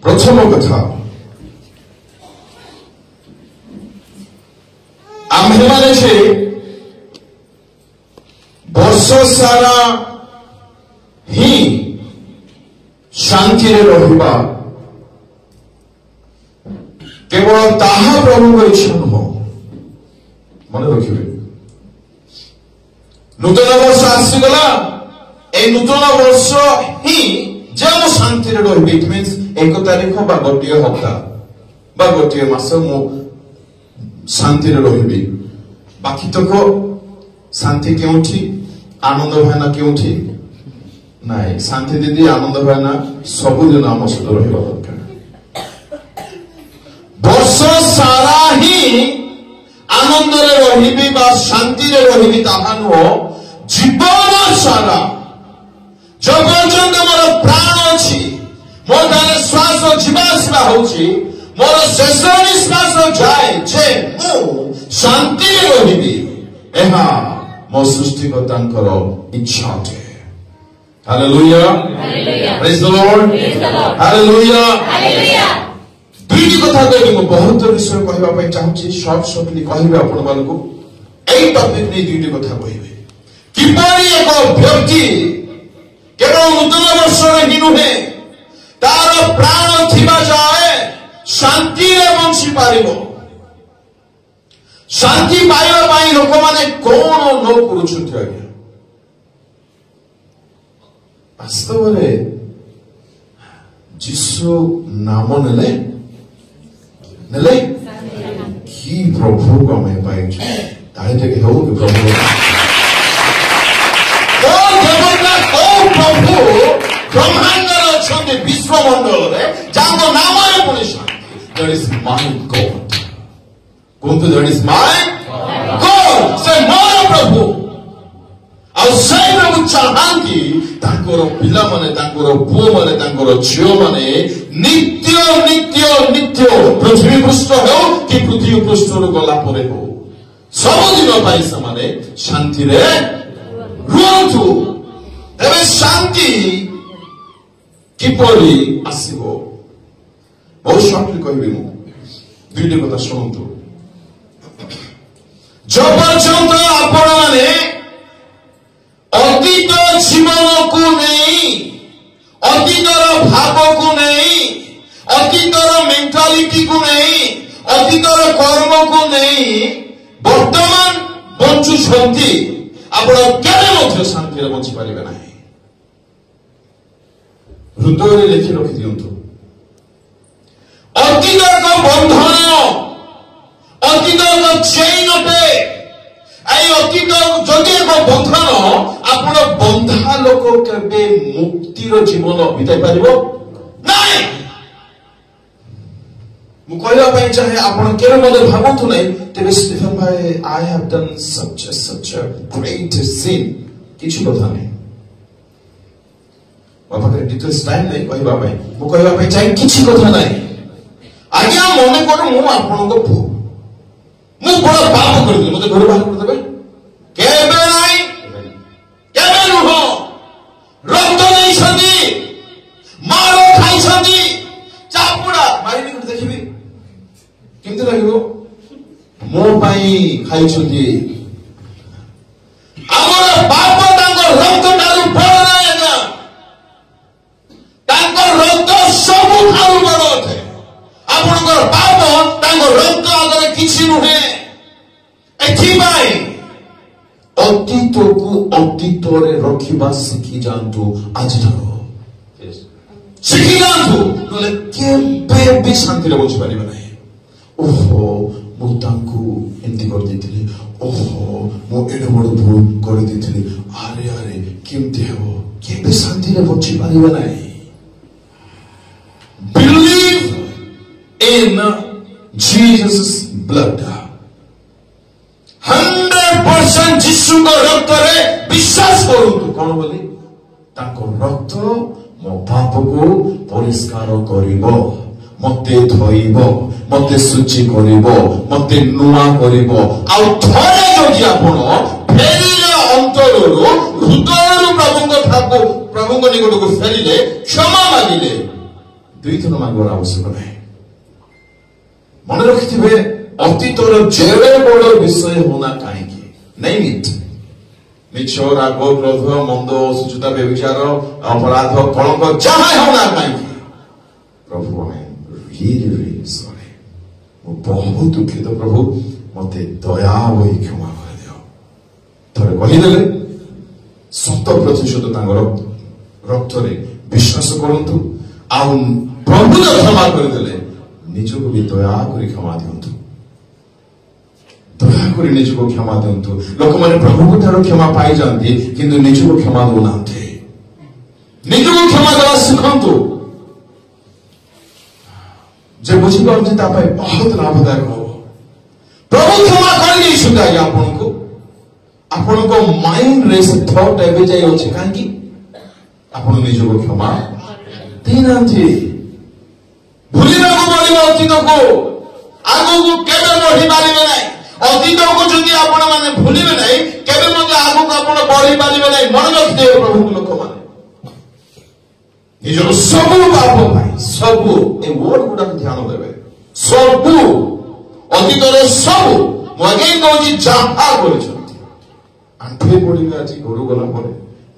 प्रथम कथा आम्भे माने छे वर्ष सारा ही शांति रहिबा केवल ताहा प्रभु इच्छा नुह मन रखिए नूतन वर्ष आसीगला ए नूतन वर्ष ही जो शांति रही इट मीन्स 1 तारीख बा गोटे हप्ता बा गोटे मास मु शांति रही बाकी तक शांति केउठी आनंद भावना केउठी नाई शांति दीदी आनंद भावना सबुदिन आम सहित रहिबा दरकार वर्ष सारा ही आनंद रही शांति रही ताहा नुह जीवन सारा जो पर्यंत मोर प्राण अच्छी मोर गाने श्वास जीवासवा होची मोर शेष निश्वास जाए जे मु शांति रही एहा मो सृष्टिकर्तांकर इच्छा अटे hallelujah praise the lord hallelujah दुईटी कथा कहली मु बहुत विषय कहबा पई चाहूची शॉर्टली कहबे आपण मानको एई टॉपिक नै दुईटी कथा कहबे किपरि एक व्यक्ति केवल नूतन वर्ष ही नुहे तार प्राण थिबा जाए शांति रे बंची पारिबो शांति पाइबा पई लोक माने कोन न करूछुंती आज्ञा वास्तव रे जीसु नाम नेले नेले की प्रभु को हमें पाए ताहे के हो कि प्रभु प्रभु ब्रह्मांड अच्छे विश्वमंडल जाको नाम दैट इज माय गॉड कहतु दैट इज माय गॉड से मोर प्रभु और से प्रभु चाहती तांकर पिला माने तांकर पुओ माने तांकर झियो माने नित्य नित्य नित्य पृथ्वी पृष्ठ हो कि पृथ्वी पृष्ठ गला परे हो सब दिन पाई से शांति रे रुहतु तेरे शांति किपरि आसीबो बहुत शॉर्टली कहबी मु दुईटी कथा शुणु जो पर्यंत आपण माने अतीत जीवन को नहीं अतीतर भाव को नहीं अतीतर मेंटालिटी को नहीं अतीतर कर्म को नहीं वर्तमान बंचुछंती आपण केबे मध्य शांति रे बंची पारिबे नाही हृदय लिखि रखि दियंतु अतीतर बंधन अतीतर चेन पे आई अतीत जदि एक बंधन आपण बंधा लोक केबे मुक्तिर जीवन बिताई पारिबो नाही मु कहला पई चाहे आपण केरे मदे भाबंतु नै तेबे स्टीफन भाई I have done such a great sin किछु कथा नै बाबा के डिटेल्स टाइम नै कहबा पई मु कहबा पई चाहे किछु कथा नै आज्ञा मने कर मु आपण को पु मु बड़ पाप करली मते घर बाहर कर देबे केबे नै केबे नुह रक्त नै छथि मारो खाइ छथि चापुडा मारिनी कर देखिबी केमते लागिबो मो पाई खाइ छथि हमर बाप तांको रक्त डालु बड़ नै ना तांको रक्त सब खाउ बड़ थे आपनकर बाप तांको रक्त आगरे किछि नुहे एथि भाई अतीत को अतीत रे रखिबा सिखि जानतु आज ठारो सिखि जानतु नले केबे भी शांति रे बंची पारिबा नै ओहो मु तांको एंती कर देथिली ओहो मु एडो बड़ भूल कर देथिली अरे अरे केमते हो केबे शांति रे बंची पारिबा नै बिलीव इन जीसस ब्लड 100% जीसु को रक्त रे विश्वास करू कोन बोली ताको रक्त मो पाप को परिष्कार करिवो मते धोइबो मते शुचि करिवो मते नुआ करिवो आ थरे जदि आपण फेरिले अंतररो हृदयरो प्रभुको निकट को फेरिले क्षमा मागिले ଦୁଇଥର ମାଗିବାର ଆବଶ୍ୟକ ନାହିଁ। ମନେ ରଖିଥିବେ ଅତୀତର ଯେଡ଼େ ବଡ଼ ବିଷୟ ହଉନା କାହିଁକି ନେମ୍ ଇଟ୍, ମିଛ, ରାଗ, କ୍ରୋଧ, ମନ୍ଦ, ଅସୁଚିତା, ବ୍ୟଭିଚାର, ଅପରାଧ, କଳଙ୍କ ଯାହା ହଉନା କାହିଁକି, ପ୍ରଭୁ ଆମେ ସରି ମୁଁ ବହୁତ ଦୁଃଖିତ, ପ୍ରଭୁ ମତେ ଦୟା ବହି କ୍ଷମା କରିଦିଅ। ଥରେ କହିଦେଲେ 100% ତାଙ୍କର ରକ୍ତରେ ବିଶ୍ୱାସ କରନ୍ତୁ, ଆଉ ପ୍ରଭୁ କ୍ଷମା କରିଦେଲେ ନିଜକୁ ବି ଦୟା କରି କ୍ଷମା ଦିଅନ୍ତୁ। ଦୟାକରି ନିଜକୁ କ୍ଷମା ଦିଅନ୍ତୁ। ଲୋକମାନେ ପ୍ରଭୁଙ୍କ ଠାରୁ କ୍ଷମା ପାଇଯାଆନ୍ତି କିନ୍ତୁ ନିଜକୁ କ୍ଷମା ଦେଉନାହାନ୍ତି। ନିଜକୁ କ୍ଷମା ଦେବା ଶିଖନ୍ତୁ। ଯେ ବୁଝିପାରୁଛି ତା ପାଇଁ ବହୁତ ଲାଭଦାୟକ ହବ। ପ୍ରଭୁ କ୍ଷମା କରିଦେଇଛନ୍ତି ଆଜ୍ଞା ଆପଣଙ୍କୁ, ଆପଣଙ୍କ ମାଇଣ୍ଡରେ ସେ ଥଟ୍ ଏବେ ଯାଇ ଅଛି କାହିଁକି ଆପଣ ନିଜକୁ କ୍ଷମା ଦେଇନାହାନ୍ତି। ଭୁଲିବାକୁ ପଡ଼ିବ ଅତୀତକୁ, ଆଗକୁ କେବେ ବଢିପାରିବେ ନାହିଁ। ଅତୀତକୁ ଯଦି ଆପଣ ମାନେ ଭୁଲିବେ ନାହିଁ କେବେ ମଧ୍ୟ ଆଗକୁ ଆପଣ ବଢିପାରିବେ ନାହିଁ। ମନେ ରଖିଦେବେ ପ୍ରଭୁଙ୍କୁ ଲୋକମାନେ ନିଜର ସବୁ ପାପ ପାଇଁ, ସବୁ ଏ ୱାର୍ଡ ଗୁଡାକୁ ଧ୍ୟାନ ଦେବେ। ସବୁ ଅତୀତରେ ସବୁ ମୁଁ ଆଗେଇ କହୁଛି ଯାହା କରିଛନ୍ତି ଆଣ୍ଠୁଏ ପଡ଼ିବେ ଆଜି ଘରୁ ଗଲା ପରେ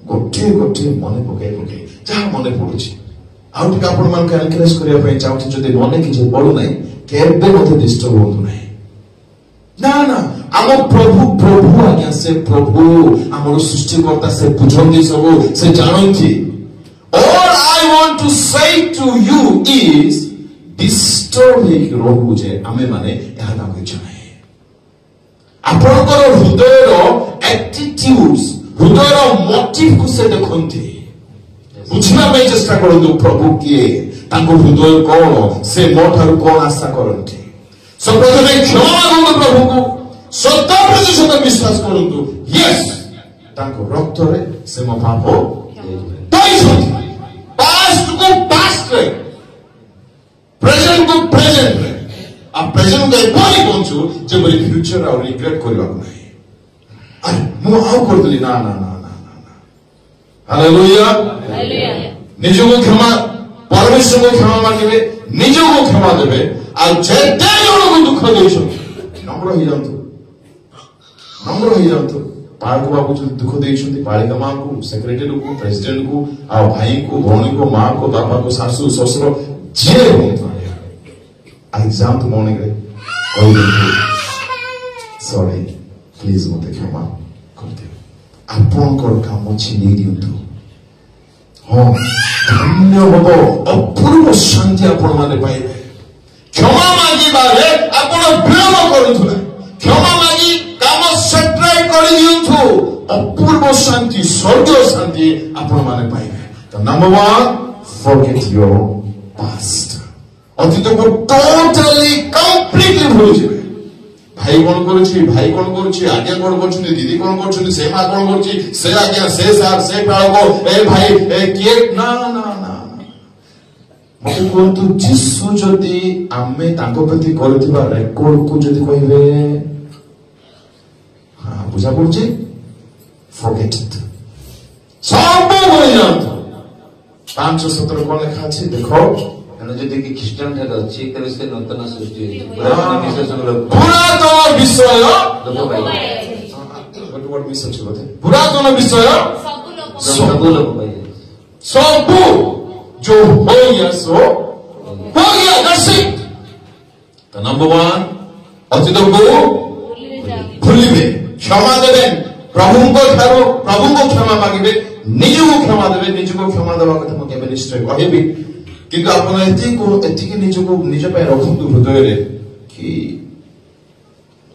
ଗୋଟିଏ ଗୋଟିଏ ମନେ ପକେଇ ପକେଇ ଯାହା ମନେ ପଡୁଛି। ଆଉ ଟିକେ ଆପଣମାନଙ୍କୁ ଏନକରେଜ କରିବା ପାଇଁ ଚାହୁଁଛି, ଯଦି ମନେ କିଛି ପଡୁନାହିଁ କେବେ ମୋତେ ଡିଷ୍ଟର୍ବ ହୁଅନ୍ତୁ ନାହିଁ। ନା ନା ଆମ ପ୍ରଭୁ ପ୍ରଭୁ ଆଜ୍ଞା, ସେ ପ୍ରଭୁ ଆମର ସୃଷ୍ଟିକର୍ତ୍ତା, ସେ ବୁଝନ୍ତି ସବୁ, ସେ ଜାଣନ୍ତି। All I want to say to you is disturb ହେଇକି ରହୁ ଯେ ଆମେ ମାନେ ଏହା ତାଙ୍କୁ ଇଚ୍ଛା ନାହିଁ। ଆପଣଙ୍କର ହୃଦୟର ଆଟିଟ୍ୟୁଡ୍, ହୃଦୟର ମୋଟିଭକୁ ସେ ଦେଖନ୍ତି। ବୁଝିବା ପାଇଁ ଚେଷ୍ଟା କରନ୍ତୁ ପ୍ରଭୁ କିଏ, ତାଙ୍କ ହୃଦୟ କଣ, ସେ ମୋ ଠାରୁ କଣ ଆଶା କରନ୍ତି। ପ୍ରଥମେ କ୍ଷମା ମାଗନ୍ତୁ ପ୍ରଭୁଙ୍କୁ, 100% ବିଶ୍ୱାସ କରନ୍ତୁ ୟେସ୍ ତାଙ୍କ ରକ୍ତରେ ସେ ମୋ ପାପ ଦେଇଛନ୍ତି। ପାଷ୍ଟକୁ ପାଷ୍ଟରେ, ପ୍ରେଜେଣ୍ଟକୁ ପ୍ରେଜେଣ୍ଟରେ, ଆଉ ପ୍ରେଜେଣ୍ଟକୁ ଏପରି ପହଞ୍ଚୁ ଯେପରି ଫ୍ୟୁଚର ଆଉ ରିଗ୍ରେଟ କରିବାକୁ ନାହିଁ। ଆରେ ମୁଁ ଆଉ କରିଦେଲି, ନା ନା ନା ନା ନା ନା। ହାଲେଲୁୟା। ନିଜକୁ କ୍ଷମା, ପରମେଶ୍ୱରଙ୍କୁ କ୍ଷମା ମାଗିବେ, ନିଜକୁ କ୍ଷମା ଦେବେ। ଆଉ ଯେତେ ଜଣଙ୍କୁ ଦୁଃଖ ଦେଇଛନ୍ତି ନମ୍ର ହେଇଯାନ୍ତୁ, ନମ୍ର ହେଇଯାନ୍ତୁ। ପାଳକ ବାବୁ ଦୁଃଖ ଦେଇଛନ୍ତି, ପାଳିକା ମାଙ୍କୁ, ସେକ୍ରେଟାରୀକୁ, ପ୍ରେସିଡେଣ୍ଟକୁ, ଆଉ ଭାଇଙ୍କୁ, ଭଉଣୀକୁ, ମାଙ୍କୁ, ବାପାକୁ, ଶାଶୁ, ଶ୍ୱଶୁର ଯିଏ ହୁଅନ୍ତୁ ଏକ୍ସାମ୍ପ ମର୍ଣ୍ଣିଂରେ କହିଦିଅନ୍ତୁ ସରି ପ୍ଲିଜ ମତେ କ୍ଷମା କରିଦିଅ। ଆପଣଙ୍କର କାମ ଛିନେଇ ଦିଅନ୍ତୁ। ହଁ ଧନ୍ୟ ହବ, ଅପୂର୍ବ ଶାନ୍ତି ଆପଣ ମାନେ ପାଇବେ। କ୍ଷମା ମାଗିବାରେ ଆପଣ ବିଳମ୍ବ କରନ୍ତୁ ନାହିଁ। କ୍ଷମା ମାଗି କାମ ସେଟଲ୍ କରିଦିଅନ୍ତୁ। ଅପୂର୍ବ ଶାନ୍ତି, ସ୍ୱର୍ଗୀୟ ଶାନ୍ତି ଆପଣ ମାନେ ପାଇବେ। ତ ନମ୍ବର 1, forget your past। ଅତୀତକୁ ଟୋଟାଲି କମ୍ପ୍ଲିଟଲି ଭୁଲିଯିବେ। ଭାଇ କଣ କରୁଛି, ଭାଇ କଣ କରୁଛି, ଆଜ୍ଞା କଣ କରୁଛନ୍ତି, ଦିଦି କଣ କରୁଛନ୍ତି, ସେ ମା କଣ କରୁଛି, ସେ ଆଜ୍ଞା, ସେ ସାର୍, ସେ ପାଳକ, ଏ ଭାଇ, ଏ କିଏ, ନା ନା ନା। ମତେ କୁହନ୍ତୁ, ଯୀଶୁ ଯଦି ଆମେ ତାଙ୍କ ପ୍ରତି କରିଥିବା ରେକର୍ଡକୁ ଯଦି କହିବେ, ହଁ ବୁଝା ପଡୁଛି, forget it, ସବୁ ଭୁଲିଯାଆନ୍ତୁ। 5:17 କଣ ଲେଖା ଅଛି ଦେଖ। ଯଦି କି ଖ୍ରୀଷ୍ଟିଆନ ଠାରେ ଅଛି ତେବେ ସେ ନୂତନ ସୃଷ୍ଟି ହୋଇଛି। ପୁରାତନ ବିଷୟ ଗୋଟେ ମିସ୍ ଅଛି ବୋଧେ। ପୁରାତନ ବିଷୟ ସବୁ ଲୋପ ପାଇଯାଇଛି। ସବୁ ଯୋଉ हो गया सो हो गया। That's it। तो नंबर 1 ଅତୀତକୁ ଭୁଲିବେ, କ୍ଷମା ଦେବେ, ପ୍ରଭୁଙ୍କ ଠାରୁ ପ୍ରଭୁଙ୍କୁ କ୍ଷମା ମାଗିବେ, ନିଜକୁ କ୍ଷମା ଦେବେ। ନିଜକୁ କ୍ଷମା ଦେବା କଥା ମୁଁ କେବେ ନିଶ୍ଚୟ କହିବି, କିନ୍ତୁ ଆପଣ ଏତିକି ନିଜକୁ ନିଜ ପାଇଁ ରଖନ୍ତୁ ହୃଦୟରେ କି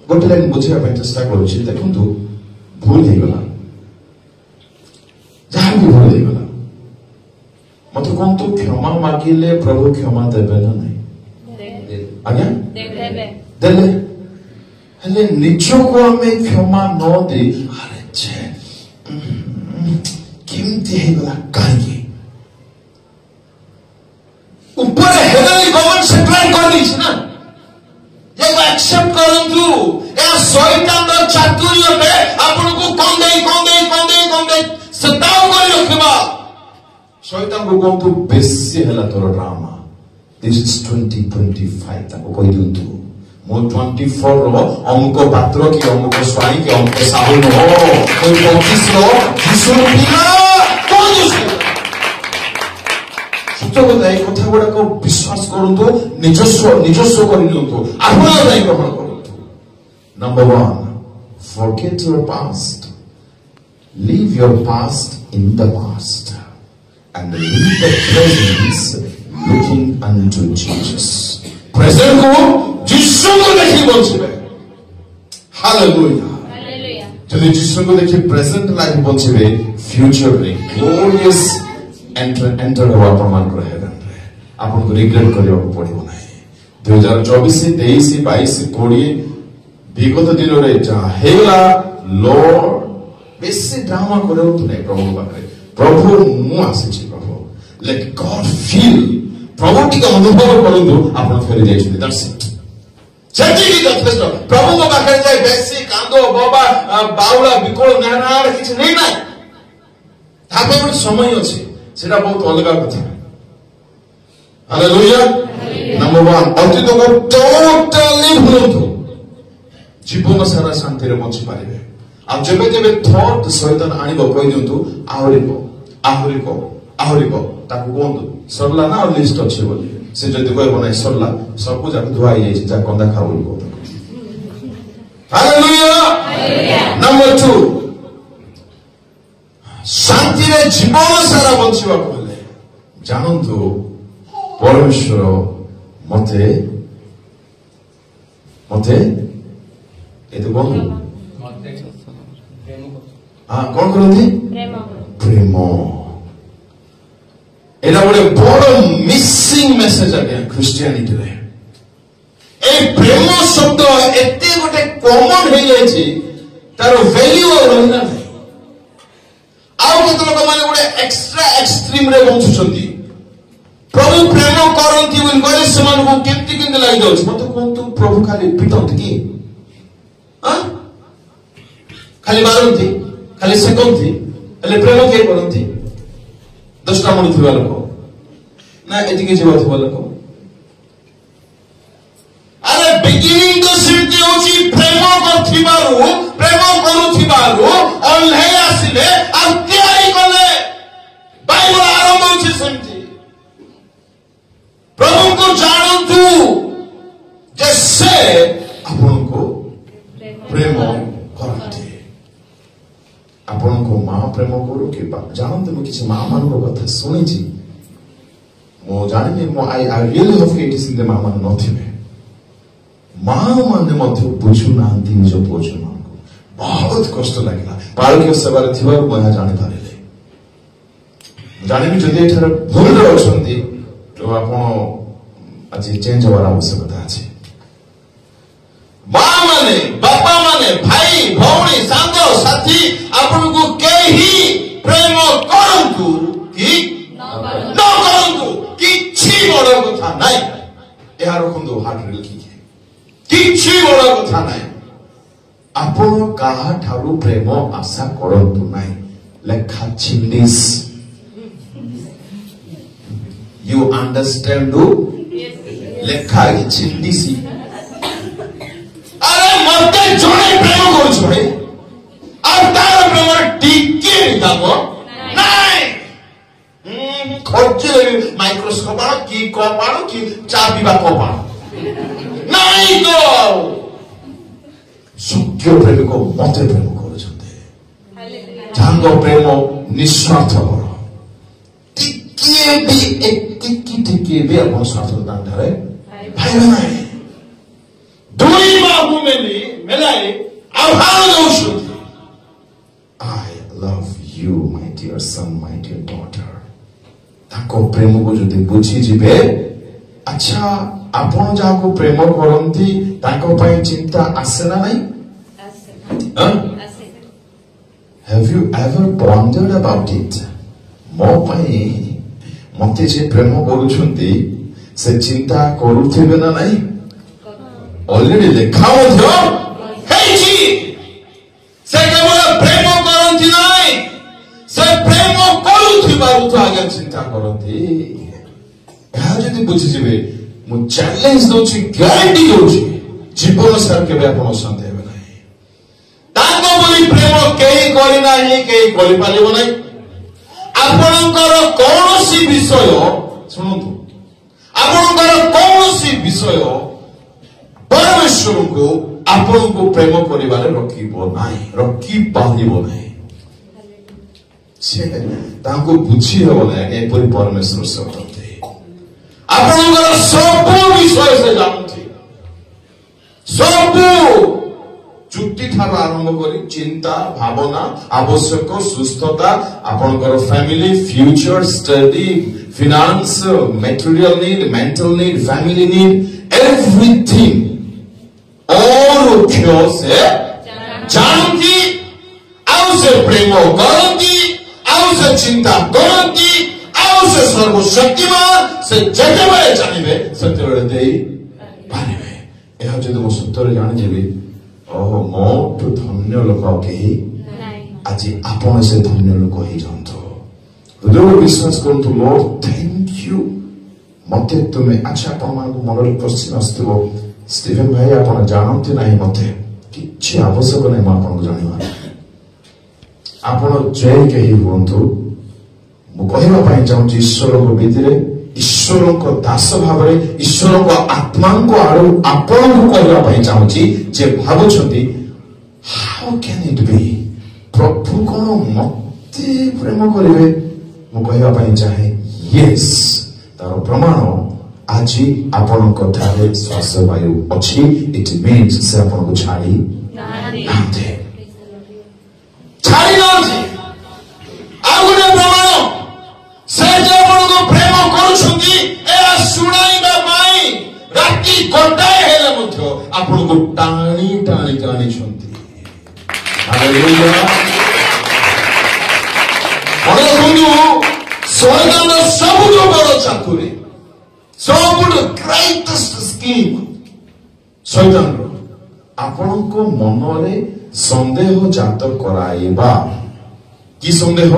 ଗୋଟେ ଲାଇନ୍ ବୁଝିବା ପାଇଁ ଚେଷ୍ଟା କରୁଛି। ଦେଖନ୍ତୁ ଭୁଲ ହେଇଗଲା, ଯାହା ବି ଭୁଲ ହେଇଗଲା ମତେ କୁହନ୍ତୁ, କ୍ଷମା ମାଗିଲେ ପ୍ରଭୁ କ୍ଷମା ଦେବେ ନା ନାହିଁ? ଆଜ୍ଞା ଦେଲେ। ହେଲେ ନିଜକୁ ଆମେ କ୍ଷମା ନ ଦେଇ ଆରେ କେମିତି ହେଇଗଲା କାହିଁକି, ଉପରେ ହେଭେନଲି ଗଭର୍ଣ୍ଣମେଣ୍ଟ ସେଟଲ୍ କରିଦେଇଛି ନା, ଏହାକୁ ଆକ୍ସେପ୍ଟ କରନ୍ତୁ। ଏହା ଶୈତାନର ଚାତୁରୀ ଅଟେ, ଆପଣଙ୍କୁ କନ୍ଦେଇ କନ୍ଦେଇ କନ୍ଦେଇ କନ୍ଦେଇ ସେତାଉ କରି ରଖିବା। ଶୈତାନକୁ କୁହନ୍ତୁ ବେଶୀ ହେଲା ତୋର ଡ୍ରାମା, This is 2025 ताको कहि दिंतु मो 24 रो अमुक पात्र की अमुक स्वाई की अमुक साहुल हो कोई 25 रो जिसु पिला कोन सत्य কথা এই কথা গুড়াক বিশ্বাস করন্তু নিজস্ব কৰি নিয়ন্তু আপোনাৰ দায়ী গ্ৰহণ কৰন্তু Number 1, forget your past. Leave your past in the past and live the present looking unto Jesus. Present को जिसु को देखि बंचिबे. Hallelujah. Hallelujah. जदि जिसु को देखि present लाइफ बंचिबे फ्यूचर रे glorious enter हवा प्रमाण कर हेवन रे. आपन को रिग्रेट करियो पड़िबो नै. 2024 23 22 20 विगत दिन रे जा हेला लॉर्ड बेसी ड्रामा करो तो नहीं प्रभु पाखरे प्रभु मु आसी प्रभु लेट गॉड फील प्रभु टी का अनुभव करंदु आपण फेरि जाइछथि दैट्स इट सेठी की यथेष्ट प्रभु को पाखरे जाय बेसी कांदो बाबा बाउला बिकोल नानार किछ नै ना ताके एक समय अछि सेटा बहुत अलग कथा हालेलुया नंबर 1 अतीत को टोटली भूलंतु जीवन सारा शांति रे बंची पारिबे आ जेबे जेबे थॉट शैतान आनिबो कहि दियंतु आहुरी को ताकू कोंदु सरला ना लिस्ट अछि बोली से जदी कहबो नै सरला सब कुछ जाक धुआई जाय जा कंदा खाउ को हालेलुया नंबर 2 शांति रे जीवन सारा बंचीबा कहले जानंतु परमेश्वर मते एते कोन कौन करती प्रेम एटा गोटे बड़ मिसिंग मेसेज आज्ञा क्रिश्चियनिटी रे ए प्रेम शब्द एते गोटे कॉमन हो जायछि तार वैल्यू रहना नै आउ केते लोक माने गोटे एक्स्ट्रा एक्सट्रीम रे बंचुछंती प्रभु प्रेम करंती बोल गले समान को केति लागि जाउछ मते कोन तू प्रभु खाली पिटंती की खाली मारंती खाली सेकंती हेले प्रेम के करंती 10टा मन थिबा लोक ना एतिके जीवा थिबा लोक अरे बिगिनिंग तो सिर्फ होची प्रेम करूथिबारु अल्हे आसिले आ तयारी कले बाइबल आरंभ होची सेमती प्रभु को जानतु जैसे आपन को प्रेम करंती आपण को मां प्रेम करू कि जानते मु किछ मां मान को कथा सुनिछि मो जानि मो I really have it is in the मां मान नथिबे मां माने मथे बुझु नांती जो पोछु मान को बहुत कष्ट लागला बालक सेवार थिबा मया जानि पारेले जानि भी जदि एठार भूल रहछंती तो आपण आज चेंज होवार आवश्यकता अछि मां माने बापा माने भाई भौणी सांग साथी आपन को केही प्रेम करंतु कि न करंतु किछि बड़ कथा नै एहा रखंदु हार्ट रे लिखि किछि बड़ कथा नै आपन काहा ठारू प्रेम आशा करंतु नै लेखा छिंदिस यू अंडरस्टैंड दु लेखा छिंदिसी अरे मते जणे प्रेम करूछ भाई अब तार प्रेम टिके दाबो नाही खोजे माइक्रोस्कोप की कोपाणो की चाबीबा कोपाणो नाही तो सत्य प्रेम को मते प्रेम करूछते जांग प्रेम निस्वार्थ करो टिके भी एक टिके भी अपन स्वार्थ दान धरे भाई नाही दुई बाहु मिलाई आभार दौशुति I love you my dear son my dear daughter ताको प्रेम को जदि बुझी जिबे अच्छा आपण जाको प्रेम करंती ताको पय चिंता आसे ना नहीं आसे Have you ever pondered about it मो पय मते जे प्रेम करूछंती से चिंता करूथिबे ना नहीं ऑलरेडी लिखा मध्य हेची से केवल प्रेम करंती नाही से प्रेम करूथिबारु तो आगे चिंता करंती ଏହା ଯଦି ବୁଝିଯିବେ ମୁଁ ଚ୍ୟାଲେଞ୍ଜ ଦଉଛି ଗ୍ୟାରେଣ୍ଟି ଦଉଛି ଜୀବନ ସାରା କେବେ ଆପଣ ଅଶାନ୍ତି ହେବେ ନାହିଁ। ତାଙ୍କ ଭଳି ପ୍ରେମ କେହି କରିନାହିଁ, କେହି କରିପାରିବ ନାହିଁ। ଆପଣଙ୍କର କୌଣସି ବିଷୟ ଶୁଣନ୍ତୁ, ଆପଣଙ୍କର କୌଣସି ବିଷୟ ପରମେଶ୍ୱରଙ୍କୁ ଆପଣଙ୍କୁ ପ୍ରେମ କରିବାରେ ରଖିବ ନାହିଁ, ରଖିପାରିବ ନାହିଁ। ସେ ତାଙ୍କୁ ବୁଝି ହେବ ନାହିଁ ଏପରି ପରମେଶ୍ୱର ସେ ଅଟନ୍ତି। ଆପଣଙ୍କର ସବୁ ବିଷୟ ସେ ଜାଣନ୍ତି, ସବୁ ଚୁକ୍ତି ଠାରୁ ଆରମ୍ଭ କରି ଚିନ୍ତା, ଭାବନା, ଆବଶ୍ୟକ, ସୁସ୍ଥତା, ଆପଣଙ୍କର family, future, study, finance, material need, mental need, family need, everything ଅରୁକ୍ଷ ସେ ଜାଣନ୍ତି, ଆଉ ସେ ପ୍ରେମ କରନ୍ତି, ଆଉ ସେ ଚିନ୍ତା କରନ୍ତି, ଆଉ ସେ ସର୍ବଶକ୍ତିମାନ, ସେ ଯେତେବେଳେ ଚାହିଁବେ ସେତେବେଳେ ଦେଇପାରିବେ। ଏହା ଯଦି ମୁଁ ସତରେ ଜାଣିଯିବି, ଓହୋ ମୋଠୁ ଧନ୍ୟ ଲୋକ କେହି ଆଜି ଆପଣ ସେ ଧନ୍ୟ ଲୋକ ହେଇଯାଆନ୍ତୁ। ହୃଦୟରୁ ବିଶ୍ୱାସ କରନ୍ତୁ, ଲର୍ଡ ଥ୍ୟାଙ୍କ ୟୁ। ମତେ ତୁମେ ଆଚ୍ଛା ଆପଣମାନଙ୍କୁ ମନରେ ପ୍ରଶ୍ନ ଆସୁଥିବ, ଷ୍ଟିଫେନ୍ ଭାଇ ଆପଣ ଜାଣନ୍ତି ନାହିଁ, ମତେ କିଛି ଆବଶ୍ୟକ ନାହିଁ ମୁଁ ଆପଣଙ୍କୁ ଜାଣିବା। ଆପଣ ଯେ କେହି ହୁଅନ୍ତୁ, ମୁଁ କହିବା ପାଇଁ ଚାହୁଁଛି ଈଶ୍ୱରଙ୍କ ଭିତରେ, ଈଶ୍ୱରଙ୍କ ଦାସ ଭାବରେ, ଈଶ୍ୱରଙ୍କ ଆତ୍ମାଙ୍କ ଆଡୁ ଆପଣଙ୍କୁ କହିବା ପାଇଁ ଚାହୁଁଛି ଯେ ଭାବୁଛନ୍ତି ହାଉ କ୍ୟାନ୍ ଇଟ୍ ବି, ପ୍ରଭୁ କଣ ମତେ ପ୍ରେମ କରିବେ? ମୁଁ କହିବା ପାଇଁ ଚାହେଁ ୟେସ୍, ତାର ପ୍ରମାଣ ଆଜି ଆପଣଙ୍କ ଠାରେ ଶ୍ୱାସ ବାୟୁ ଅଛି। ଇଟ୍ ମିନ୍ସ ସେ ଆପଣଙ୍କୁ ଛାଡ଼ି ନାହାନ୍ତି, ଛାଡ଼ି ନାହାନ୍ତି। ଆଉ ଗୋଟେ ପ୍ରମାଣ, ସେ ଯେ ଆପଣଙ୍କୁ ପ୍ରେମ କରୁଛନ୍ତି ଏହା ଶୁଣାଇବା ପାଇଁ ରାତି ଗୋଟାଏ ହେଲେ ମଧ୍ୟ ଆପଣଙ୍କୁ ଟାଣି ଟାଣି ଟାଣିଛନ୍ତି। ମନେ ରଖନ୍ତୁ, ଶୈତାନର ସବୁଠୁ ବଡ଼ ଚାତୁରୀ, ସବୁଠୁ ଗ୍ରେଟେଷ୍ଟ ସ୍କିମ୍ ଶୈତାନର ଆପଣଙ୍କ ମନରେ ସନ୍ଦେହ ଜାତ କରାଇବା। କି ସନ୍ଦେହ?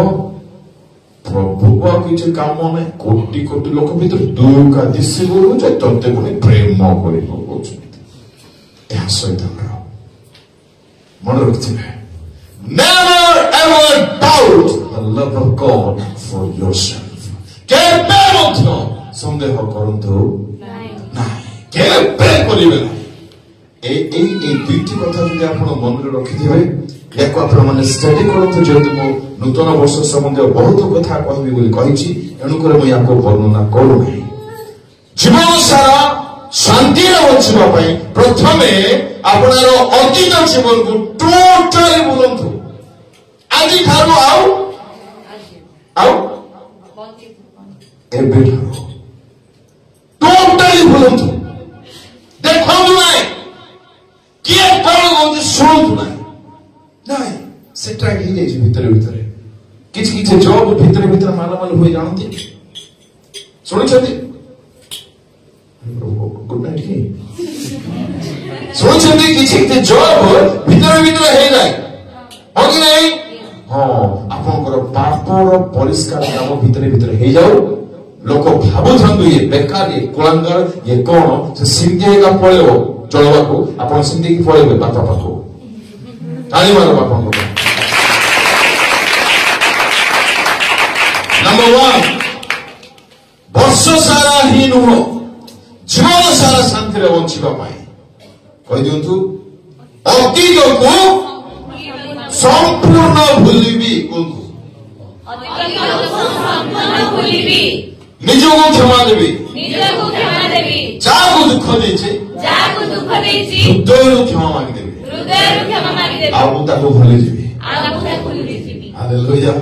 ପ୍ରଭୁକୁ ଆଉ କିଛି କାମ ନାହିଁ, କୋଟି କୋଟି ଲୋକ ଭିତରେ ଦୁଃଖ ଦିଶିବ ଯେ ତତେ ପୁଣି ପ୍ରେମ କରିବ କହୁଛନ୍ତି। ଏହା ଶୈତାନର। ମନେ ରଖିଥିବେ, never ever doubt the love of God for yourself. କେବେ ମଧ୍ୟ ସନ୍ଦେହ କରନ୍ତୁ ନାହିଁ, କେବେ କରିବେ ନାହିଁ। এই দুইটি কথা যদি ଆପଣ ମନରେ ରଖିଥିବେ, ଏହାକୁ ଆପଣମାନେ ଷ୍ଟଡି କରନ୍ତୁ। ଯେହେତୁ ମୁଁ ନୂତନ ବର୍ଷ ସମ୍ବନ୍ଧୀୟ ବହୁତ କଥା କହିବି ବୋଲି କହିଛି, ଏଣୁକରି ମୁଁ ୟାକୁ ବର୍ଣ୍ଣନା କରୁନାହିଁ। ଜୀବନ ସାରା ଶାନ୍ତିରେ ବଞ୍ଚିବା ପାଇଁ ପ୍ରଥମେ ଆପଣର ଅତୀତ ଜୀବନକୁ ଟୋଟାଲି ଭୁଲନ୍ତୁ। ଆଜିଠାରୁ ଆଉ ଏବେଠାରୁ ଟୋଟାଲି ଭୁଲନ୍ତୁ। ଦେଖନ୍ତୁ ନାହିଁ, କିଏ କଣ କହୁଛି ଶୁଣନ୍ତୁ ନାହିଁ। ନାଇଁ, ସେଟା ହେଇଯାଇଛି ଭିତରେ ଭିତରେ। କିଛି କିଛି ଜବ୍ ଭିତରେ ଭିତରେ ମାଲାମାଲ ହୁଏ ଜାଣନ୍ତି, ଶୁଣିଛନ୍ତି? ଗୁଡ୍ ନାଇଟ୍ କି ଶୁଣିଛନ୍ତି? କିଛି କିଛି ଜବ୍ ଭିତରେ ଭିତରେ ହେଇଯାଏ, ହଁ କି ନାହିଁ? ହଁ, ଆପଣଙ୍କର ପାପର ପରିଷ୍କାର କାମ ଭିତରେ ଭିତରେ ହେଇଯାଉ। ଲୋକ ଭାବୁଥାନ୍ତୁ ଇଏ ବେକାର, ଇଏ କୁଳାଙ୍ଗାର, ଇଏ କଣ, ସେ ସିନ୍ଧି ଏକା ପଳେଇବ ଚଳବାକୁ। ଆପଣ ସିନ୍ଧିକି ପଳେଇବେ ବାପା ପାଖକୁ, ଟାଣିବାର ବାପାଙ୍କ। ନମ୍ବର ୱାନ୍, ବର୍ଷ ସାରା ହିଁ ନୁହଁ, ଜୀବନ ସାରା ଶାନ୍ତିରେ ବଞ୍ଚିବା ପାଇଁ କହିଦିଅନ୍ତୁ, ଅତୀତକୁ ସମ୍ପୂର୍ଣ୍ଣ ଭୁଲିବି। କୁହନ୍ତୁ, ନିଜକୁ କ୍ଷମା ଦେବି, ଯାହାକୁ ଦୁଃଖ ଦେଇଛି ହୃଦୟରୁ କ୍ଷମା ମାଗିଦେବି, ଆଉ ମୁଁ ତାକୁ ଭୁଲିଯିବି। ହାଲେଲୁୟା।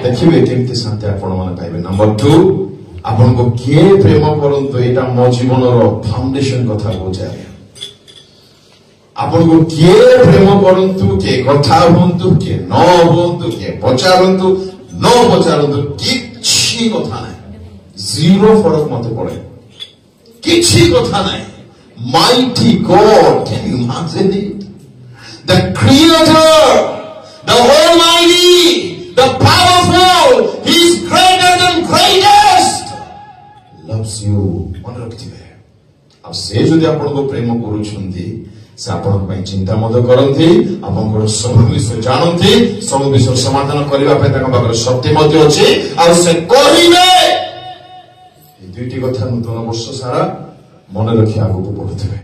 ଦେଖିବେ କେମିତି ଶାନ୍ତି ଆପଣ ମାନେ ପାଇବେ। ନମ୍ବର ଟୁ, ଆପଣଙ୍କୁ କିଏ ପ୍ରେମ କରନ୍ତୁ, ଏଇଟା ମୋ ଜୀବନର ଫାଉଣ୍ଡେସନ କଥା କହୁଛି। ଆପଣଙ୍କୁ କିଏ ପ୍ରେମ କରନ୍ତୁ, କିଏ କଥା ହୁଅନ୍ତୁ, କିଏ ନ ହୁଅନ୍ତୁ, କିଏ ପଚାରନ୍ତୁ ନ ପଚାରନ୍ତୁ, କିଛି କଥା ନାହିଁ, ଜିରୋ ଫରକ ମତେ ପଡେ, କିଛି କଥା ନାହିଁ। Mighty God, can you imagine it? The Creator, the Almighty, the Powerful, He is greater than greatest, loves loves you मन रखिथिबे आ से जदि आपन को प्रेम करूछंती से आपन पई चिंता मद करंती आपन को सब विषय जानंती सब विषय समाधान करबा पे तक बागर शक्ति मध्य अछि आ से कहिबे ए दुईटी कथा नूतन वर्ष सारा मन रखि आगु को पढुथिबे।